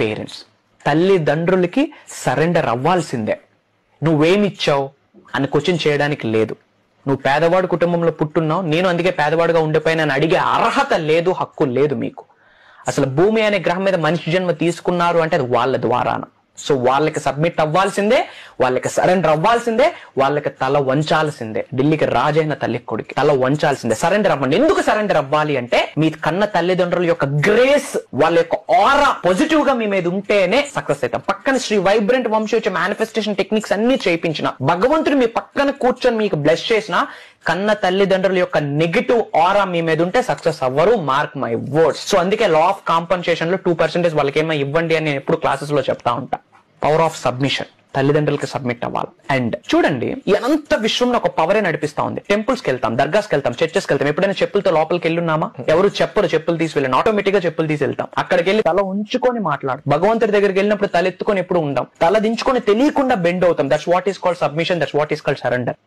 Parents. తల్లిదండ్రులకి surrender అవ్వాల్సిందే. నువ్వేమిచ్చావు అని క్వశ్చన్ చేయడానికి లేదు. నువ్వు పేదవాడు కుటుంబంలో పుట్టున్నావు, నేను అందుకే పేదవాడుగా ఉండిపోయినా అడిగే అర్హత లేదు, హక్కు లేదు మీకు. అసలు భూమి అనే గ్రహం మీద మనిషి జన్మ తీసుకున్నారు అంటే అది వాళ్ళ ద్వారాన. సో వాళ్ళకి సబ్మిట్ అవ్వాల్సిందే, వాళ్ళకి సరెండర్ అవ్వాల్సిందే, వాళ్ళకి తల వంచాల్సిందే. ఢిల్లీకి రాజైన తల్లి కొడుకు తల వంచాల్సిందే. సరెండర్ అవ్వండి. ఎందుకు సరెండర్ అవ్వాలి అంటే మీ కన్న తల్లిదండ్రుల యొక్క గ్రేస్, వాళ్ళ యొక్క ఆరా పాజిటివ్ గా మీ మీద ఉంటేనే సక్సెస్ అవుతాం. పక్కన శ్రీ వైబ్రెంట్ వంశోచ్చ మేనిఫెస్టేషన్ టెక్నిక్స్ అన్ని చేయించిన భగవంతుడు మీ పక్కన కూర్చొని మీకు బ్లెస్ చేసిన కన్న తల్లిదండ్రుల యొక్క నెగిటివ్ ఆరా మీ మీద ఉంటే సక్సెస్ అవ్వరు. Mark my words. సో అందుకే లా ఆఫ్ కాంపన్సేషన్ లో 2% వాళ్ళకి ఏమో ఇవ్వండి అని నేను ఎప్పుడు క్లాసెస్ లో చెప్తా ఉంటా. పవర్ ఆఫ్ సబ్మిషన్, తల్లిదండ్రులకి సబ్మిట్ అవ్వాలి. అండ్ చూడండి, ఎంత విశ్వంలో ఒక పవరే నడిపిస్తా ఉంది. టెంపుల్స్కి వెళ్తాం, దర్గాస్కి వెళ్తాం, చర్చెస్కి వెళ్తాం. ఎప్పుడైనా చెప్పులతో లోపలికి వెళ్ళున్నామా? ఎవరు చెప్పరు చెప్పులు తీసి వెళ్ళాను. ఆటోమేటిక్ గా చెప్పులు తీసి వెళ్తాం. అక్కడికి వెళ్ళి తల ఉంచుకొని మాట్లాడు. భగవంతుడి దగ్గరికి వెళ్ళినప్పుడు తల ఎత్తుకొని ఎప్పుడు ఉండం, తల దించుకొని తెలియకుండా బెండ్ అవుతాం. That's what is called submission, that's what is called surrender.